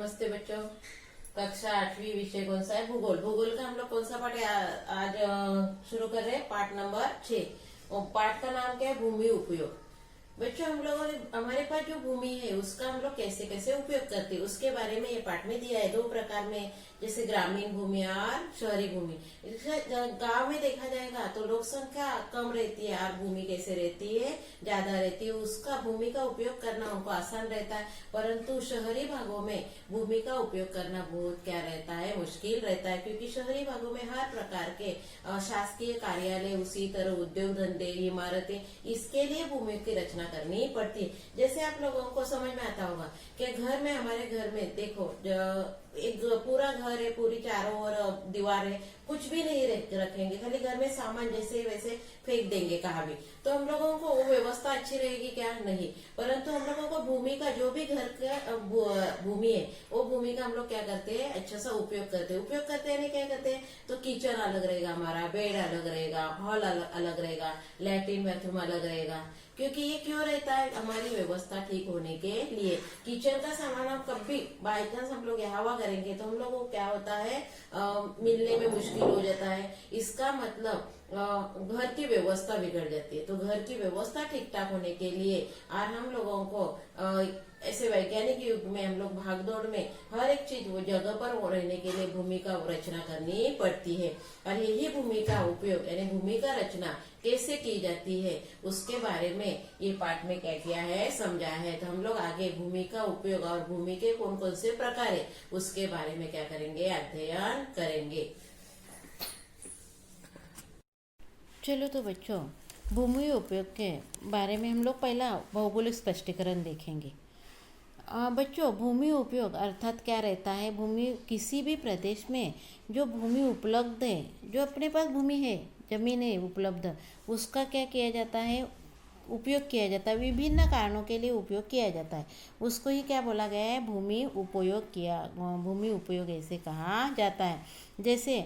नमस्ते बच्चों। कक्षा 8वीं विषय कौन सा है? भूगोल। भूगोल का हम लोग कौन सा पाठ आज शुरू कर रहे हैं? पाठ नंबर 6। और पाठ का नाम क्या है? भूमि उपयोग। बच्चों, हम लोगों ने हमारे पास जो भूमि है उसका हम लोग कैसे कैसे उपयोग करते हैं उसके बारे में ये पाठ में दिया है। दो प्रकार में, जैसे ग्रामीण भूमि और शहरी भूमि। गांव में देखा जाएगा तो लोक संख्या कम रहती है और भूमि कैसे रहती है? ज्यादा रहती है। उसका भूमि का उपयोग करना उनको आसान रहता है, परंतु शहरी भागों में भूमि का उपयोग करना बहुत क्या रहता है? मुश्किल रहता है, क्योंकि शहरी भागों में हर प्रकार के शासकीय कार्यालय, उसी तरह उद्योग धंधे, इमारतें, इसके लिए भूमि की रचना करनी पड़ती है। जैसे आप लोगों को समझ में आता होगा कि घर में, हमारे घर में देखो, एक पूरा घर है, पूरी चारों ओर दीवार है, कुछ भी नहीं रखेंगे, खाली घर में सामान जैसे वैसे फेंक देंगे कहाँ भी, तो हम लोगों को वो व्यवस्था अच्छी रहेगी क्या? नहीं। परंतु हम लोगों को भूमि का, जो भी घर का भूमि है, वो भूमि का हम लोग क्या करते हैं? अच्छा सा उपयोग करते हैं। उपयोग करते हैं, नहीं क्या करते हैं? तो किचन अलग रहेगा, हमारा बेड अलग रहेगा, हॉल अलग रहेगा, लैट्रिन बाथरूम अलग रहेगा। क्योंकि ये क्यों रहता है? हमारी व्यवस्था ठीक होने के लिए। किचन का सामान हम कभी बाई चांस हम लोग हवा करेंगे तो हम लोग को क्या होता है? मिलने में मुश्किल हो जाता है। इसका मतलब घर की व्यवस्था बिगड़ जाती है। तो घर की व्यवस्था ठीक ठाक होने के लिए और हम लोगों को ऐसे वैज्ञानिक युग में हम लोग भागदौड़ में हर एक चीज वो जगह पर वो रहने के लिए भूमि का रचना करनी पड़ती है। और यही भूमि का उपयोग यानी भूमि का रचना कैसे की जाती है उसके बारे में ये पाठ में क्या किया है? समझा है। तो हम लोग आगे भूमि का उपयोग और भूमि के कौन कौन से प्रकार है उसके बारे में क्या करेंगे? अध्ययन करेंगे। चलो तो बच्चों, भूमि उपयोग के बारे में हम लोग पहला भौगोलिक स्पष्टीकरण देखेंगे। बच्चों, भूमि उपयोग अर्थात क्या रहता है? भूमि, किसी भी प्रदेश में जो भूमि उपलब्ध है, जो अपने पास भूमि है, जमीन है उपलब्ध, उसका क्या किया जाता है? उपयोग किया जाता है। विभिन्न कारणों के लिए उपयोग किया जाता है। उसको ही क्या बोला गया है? भूमि उपयोग किया। भूमि उपयोग ऐसे कहा जाता है। जैसे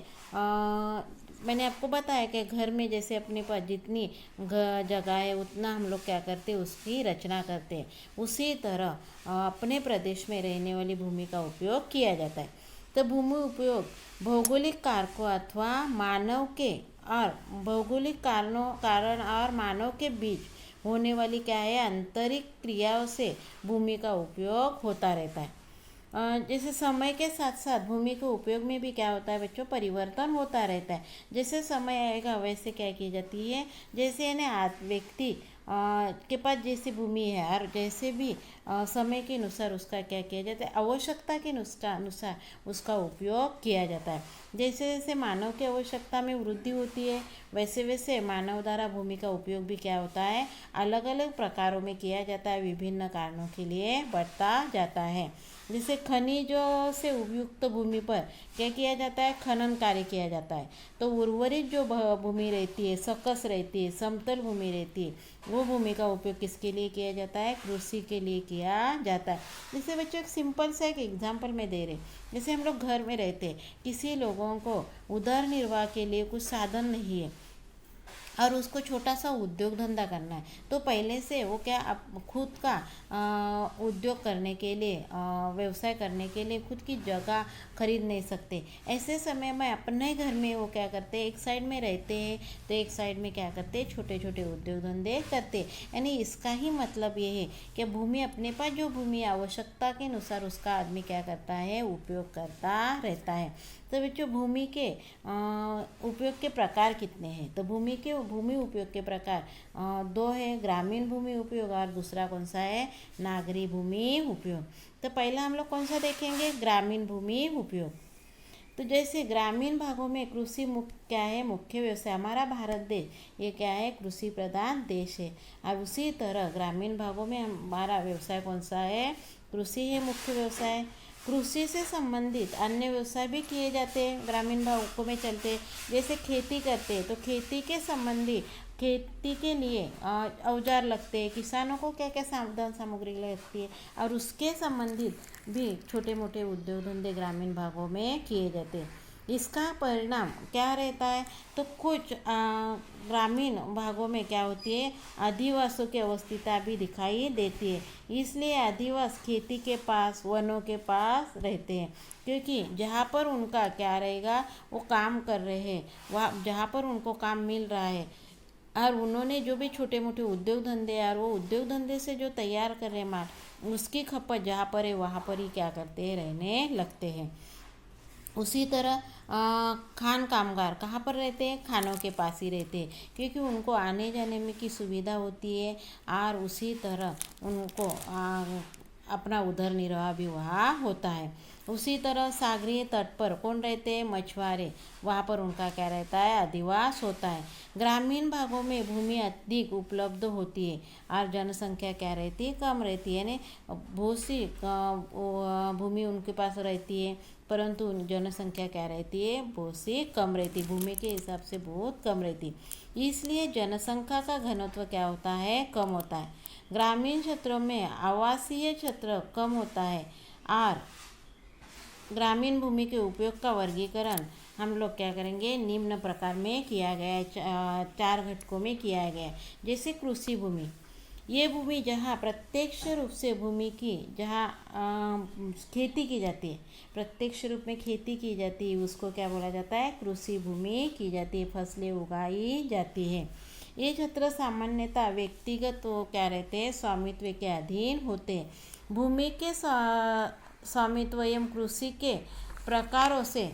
मैंने आपको बताया कि घर में जैसे अपने पास जितनी जगह है उतना हम लोग क्या करते हैं? उसकी रचना करते हैं। उसी तरह अपने प्रदेश में रहने वाली भूमि का उपयोग किया जाता है। तो भूमि उपयोग भौगोलिक कारकों अथवा मानव के और भौगोलिक कारण और मानव के बीच होने वाली क्या है? आंतरिक क्रियाओं से भूमि का उपयोग होता रहता है। जैसे समय के साथ साथ भूमि के उपयोग में भी क्या होता है बच्चों? परिवर्तन होता रहता है। जैसे समय आएगा वैसे क्या की जाती है? जैसे यानी व्यक्ति के पास जैसी भूमि है और जैसे भी समय के अनुसार उसका क्या किया जाता है? आवश्यकता के अनुसार उसका उपयोग किया जाता है। जैसे जैसे मानव की आवश्यकता में वृद्धि होती है वैसे वैसे मानव द्वारा भूमि का उपयोग भी क्या होता है? अलग अलग प्रकारों में किया जाता है, विभिन्न कारणों के लिए बढ़ता जाता है। जैसे खनिजों से उपयुक्त भूमि पर क्या किया जाता है? खनन कार्य किया जाता है। तो उर्वरित जो भूमि रहती है, सकस रहती है, समतल भूमि रहती है, वो भूमि का उपयोग किसके लिए किया जाता है? कृषि के लिए किया जाता है। जैसे बच्चों एक सिंपल सा एक एग्जाम्पल में दे रहे, जैसे हम लोग घर में रहते हैं, किसी लोगों को उदर निर्वाह के लिए कुछ साधन नहीं है और उसको छोटा सा उद्योग धंधा करना है, तो पहले से वो क्या खुद का उद्योग करने के लिए, व्यवसाय करने के लिए खुद की जगह खरीद नहीं सकते। ऐसे समय में अपने घर में वो क्या करते हैं? एक साइड में रहते हैं तो एक साइड में क्या करते हैं? छोटे छोटे उद्योग धंधे करते हैं। यानी इसका ही मतलब ये है कि भूमि, अपने पास जो भूमि आवश्यकता के अनुसार उसका आदमी क्या करता है? उपयोग करता रहता है। तो बच्चों, भूमि के उपयोग के प्रकार कितने हैं? तो भूमि उपयोग के प्रकार दो है, ग्रामीण भूमि उपयोग और दूसरा कौन सा है? नागरी भूमि उपयोग। तो पहला हम लोग कौन सा देखेंगे? ग्रामीण भूमि उपयोग। तो जैसे ग्रामीण भागों में कृषि क्या है? मुख्य व्यवसाय। हमारा भारत देश ये क्या है? कृषि प्रधान देश है। और उसी तरह ग्रामीण भागों में हमारा व्यवसाय कौन सा है? कृषि है मुख्य व्यवसाय। कृषि से संबंधित अन्य व्यवसाय भी किए जाते हैं, ग्रामीण भागों में चलते हैं। जैसे खेती करते हैं तो खेती के संबंधी, खेती के लिए औजार लगते हैं, किसानों को क्या क्या साधन सामग्री लगती है, और उसके संबंधित भी छोटे मोटे उद्योग धंधे ग्रामीण भागों में किए जाते हैं। इसका परिणाम क्या रहता है, तो कुछ ग्रामीण भागों में क्या होती है, आदिवासियों की अवस्थिता भी दिखाई देती है। इसलिए आदिवासी खेती के पास, वनों के पास रहते हैं, क्योंकि जहाँ पर उनका क्या रहेगा, वो काम कर रहे हैं, वहाँ जहाँ पर उनको काम मिल रहा है, और उन्होंने जो भी छोटे मोटे उद्योग धंधे, और वो उद्योग धंधे से जो तैयार कर रहे माल, उसकी खपत जहाँ पर है वहाँ पर ही क्या करते हैं, रहने लगते हैं। उसी तरह खान कामगार कहाँ पर रहते हैं, खानों के पास ही रहते हैं, क्योंकि उनको आने जाने में की सुविधा होती है, और उसी तरह उनको अपना उधर निर्वाह भी वहाँ होता है। उसी तरह सागरीय तट पर कौन रहते हैं, मछुआरे, वहाँ पर उनका क्या रहता है, अधिवास होता है। ग्रामीण भागों में भूमि अधिक उपलब्ध होती है, और जनसंख्या क्या रहती है, कम रहती है, यानी बहुत सी भूमि उनके पास रहती है, परंतु जनसंख्या क्या रहती है, बहुत सी कम रहती है, भूमि के हिसाब से बहुत कम रहती, इसलिए जनसंख्या का घनत्व क्या होता है, कम होता है। ग्रामीण क्षेत्रों में आवासीय क्षेत्र कम होता है, और ग्रामीण भूमि के उपयोग का वर्गीकरण हम लोग क्या करेंगे, निम्न प्रकार में किया गया है, 4 घटकों में किया गया है। जैसे कृषि भूमि, ये भूमि जहाँ प्रत्यक्ष रूप से भूमि की, जहाँ खेती की जाती है, प्रत्यक्ष रूप में खेती की जाती है, उसको क्या बोला जाता है, कृषि भूमि की जाती है, फसलें उगाई जाती है। ये क्षेत्र सामान्यतः व्यक्तिगत वो क्या रहते हैं, स्वामित्व के अधीन होते हैं। भूमि के स्वामित्व एवं कृषि के प्रकारों से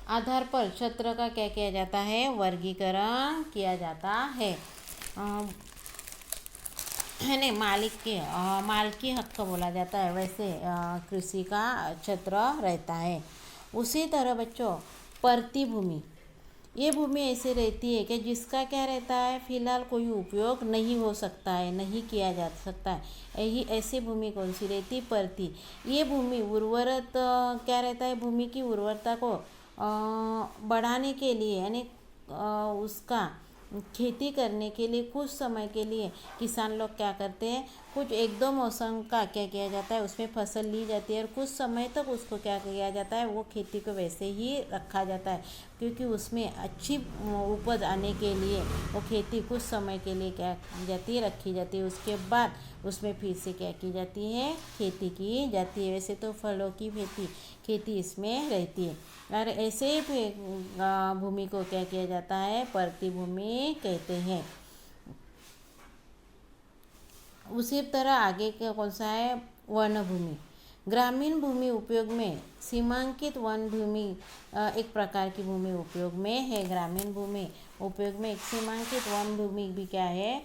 आधार पर क्षेत्र का क्या किया जाता है, वर्गीकरण किया जाता है। है ना, मालिकी हक बोला जाता है, वैसे कृषि का क्षेत्र रहता है। उसी तरह बच्चों, परती भूमि, ये भूमि ऐसे रहती है कि जिसका क्या रहता है, फिलहाल कोई उपयोग नहीं हो सकता है, नहीं किया जा सकता है, यही ऐसी भूमि कौन सी रहती, परती। ये भूमि उर्वरत क्या रहता है, भूमि की उर्वरता को बढ़ाने के लिए, यानी उसका खेती करने के लिए कुछ समय के लिए किसान लोग क्या करते हैं, कुछ 1-2 मौसम का क्या किया जाता है, उसमें फसल ली जाती है, और कुछ समय तक उसको क्या किया जाता है, वो खेती को वैसे ही रखा जाता है, क्योंकि उसमें अच्छी उपज आने के लिए वो खेती कुछ समय के लिए क्या की जाती है, रखी जाती है। उसके बाद उसमें फिर से क्या की जाती है, खेती की जाती है। वैसे तो फलों की खेती इसमें रहती है, और ऐसे भूमि को क्या किया जाता है, परती भूमि कहते हैं। उसी तरह आगे का कौन सा है, वन भूमि। ग्रामीण भूमि उपयोग में सीमांकित वन भूमि एक प्रकार की भूमि उपयोग में है। ग्रामीण भूमि उपयोग में एक सीमांकित वन भूमि भी क्या है,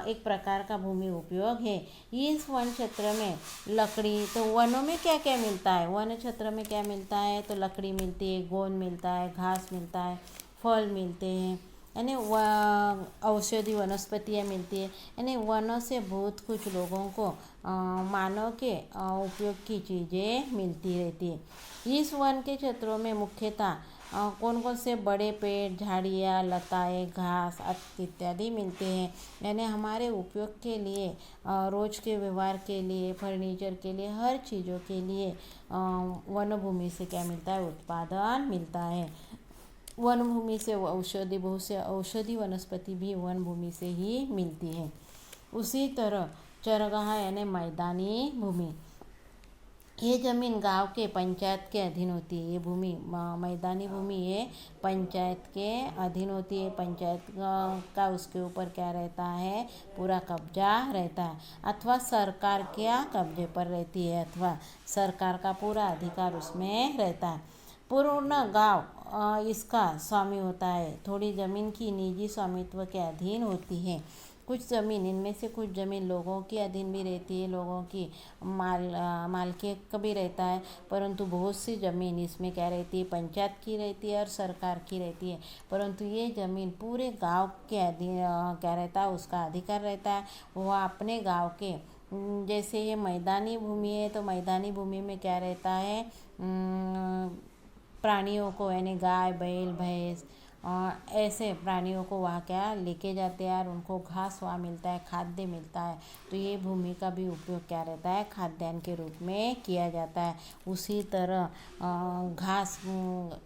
एक प्रकार का भूमि उपयोग है। इस वन क्षेत्र में लकड़ी, तो वनों में क्या क्या मिलता है, वन क्षेत्र में क्या मिलता है, तो लकड़ी मिलती है, गोंद मिलता है, घास मिलता है, फल मिलते हैं, यानी औषधि वनस्पतियाँ मिलती है, यानी वनों से बहुत कुछ लोगों को मानव के उपयोग की चीज़ें मिलती रहती है। इस वन के क्षेत्रों में मुख्यतः कौन कौन से बड़े पेड़, झाड़ियाँ, लताएँ, घास इत्यादि मिलते हैं, यानी हमारे उपयोग के लिए, रोज के व्यवहार के लिए, फर्नीचर के लिए, हर चीज़ों के लिए वन भूमि से क्या मिलता है, उत्पादन मिलता है। वन भूमि से औषधि, बहुत से औषधि वनस्पति भी वन भूमि से ही मिलती है। उसी तरह चरगाह यानी मैदानी भूमि, ये ज़मीन गांव के पंचायत के अधीन होती है। ये भूमि मैदानी भूमि ये पंचायत के अधीन होती है। पंचायत का उसके ऊपर क्या रहता है, पूरा कब्जा रहता है, अथवा सरकार के कब्जे पर रहती है, अथवा सरकार का पूरा अधिकार उसमें रहता है। पूर्ण गांव इसका स्वामी होता है। थोड़ी ज़मीन की निजी स्वामित्व के अधीन होती है। कुछ ज़मीन, इनमें से कुछ ज़मीन लोगों के अधीन भी रहती है, लोगों की मालकी का भी रहता है, परंतु बहुत सी ज़मीन इसमें क्या रहती है, पंचायत की रहती है और सरकार की रहती है। परंतु ये ज़मीन पूरे गांव के अधीन क्या रहता है, उसका अधिकार रहता है। वह अपने गांव के, जैसे ये मैदानी भूमि है, तो मैदानी भूमि में क्या रहता है, प्राणियों को, यानी गाय, बैल, भैंस ऐसे प्राणियों को वहाँ क्या लेके जाते हैं और उनको घास वहाँ मिलता है, खाद्य मिलता है। तो ये भूमि का भी उपयोग क्या रहता है, खाद्यान्न के रूप में किया जाता है। उसी तरह घास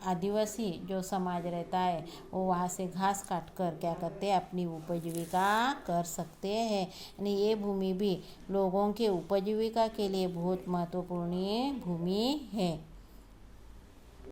आदिवासी जो समाज रहता है वो वहाँ से घास काट कर क्या करते हैं, अपनी उपजीविका कर सकते हैं। यानी ये भूमि भी लोगों के उपजीविका के लिए बहुत महत्वपूर्ण भूमि है।